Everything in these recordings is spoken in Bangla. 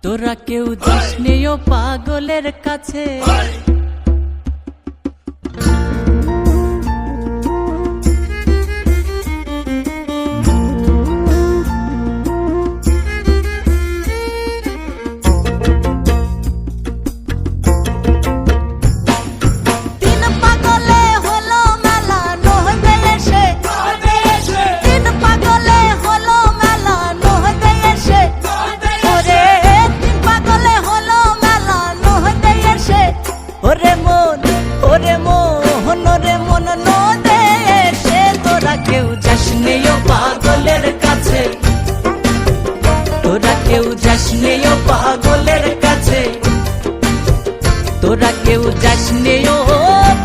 তোরা কেউ যাস নেও পাগলের কাছে। ওরে মন ওরে মোহন রে মন নদে এসে তোরা কেউ যাস নেও পাগলের কাছে। তোরা কেউ যাস নেও পাগলের কাছে। তোরা কেউ যাস নেও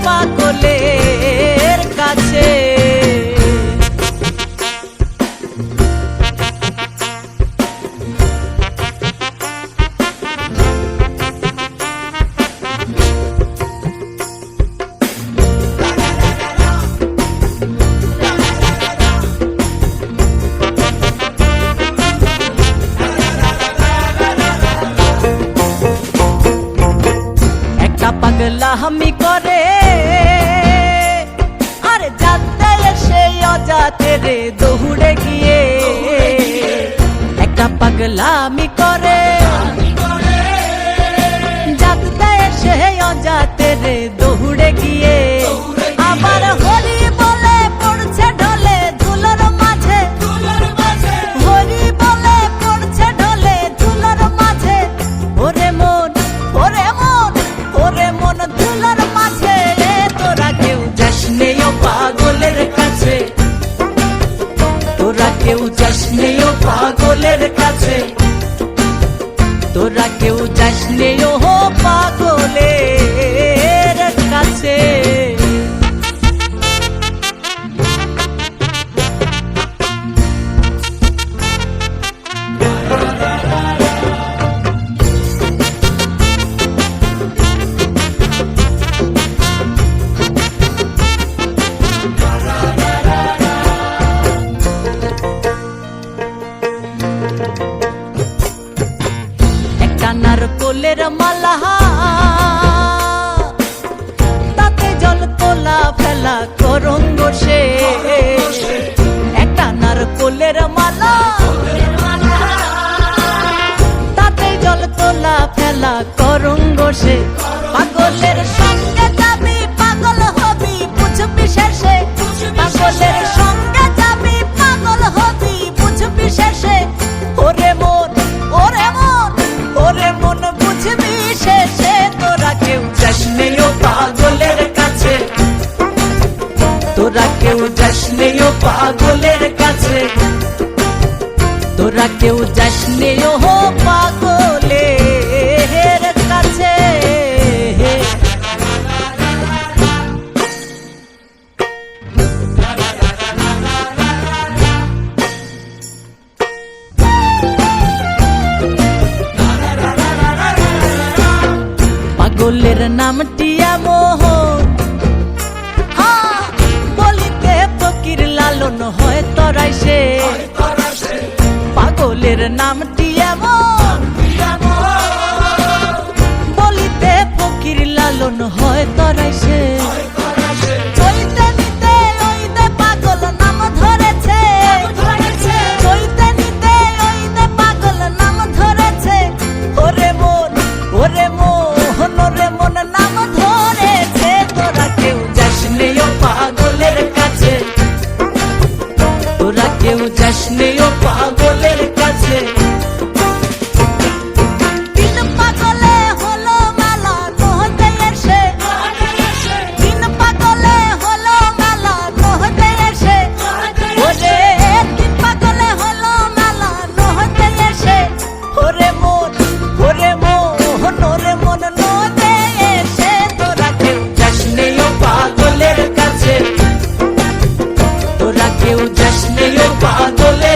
পাগলের কাছে। পাগলা হামি করে আর যাতে এসে অজাতে রে দৌড়ে গিয়ে। একটা পাগলা হামি করে যাতে এসে অজাতে রে দৌড়ে গিয়ে। আবার হরি বলে পড়ছে ঢলে ধুলোর মাঝে। হরি বলে পড়ছে ঢলে ধুলোর মাঝে। ওরে মন ওরে মন ওরে মন ধুলোর মাঝে। তোরা কেউ যাস নেও পাগলের কাছে। তোরা কেউ যাস নেও পাগলের কাছে। তোরা কেউ যাস নেও পাগলের কাছে। নারকোলের মালা তাতে জল তোলা ফেলা করঙ্গ সে। একটা নারকোলের মালা তাতে জল তোলা ফেলা করঙ্গ সে। পাগলের সঙ্গে যাবি পাগল হবি বুঝবি শেষে। পাগলের সঙ্গে যাবি পাগল হবি বুঝবি শেষে। ওরে মন ওরে মন ওরে মন বুঝবি শেষে। তোরা কেউ যাস নেও পাগলের কাছে। তোরা কেউ যাস নেও পাগলের কাছে। তোরা কেউ যাস নেও পাগলের কাছে। পাগলের নামটি এমন বলিতে ফকির লালন হয় তরাই সে। পাগলের নামটি এমন বলিতে ফকির লালন হয় তরাই সে। চইতে নিতে ওই দে পাগল নাম ধরেছে। চইতে নিতে ওই দে পাগল নাম ধরেছে। ওরে মন ওরে মোহন রে মন নাম ধরেছে। তোরা কেউ যাস নেও পাগলের কাছে। তোরা কেউ যাস নেও পাগলের কাছে। তিন পাগলে হলো মেলা নহতে এসে। তিন পাগলে হলো মেলা নহতে এসে। ওরে তিন পাগলে হলো মেলা নহতে এসে। ওরে মন ওরে মোহন ওরে মন নদে এসে। তোরা কেউ যাস নেও পাগলের কাছে। তোরা কেউ যাস নেও পাগলের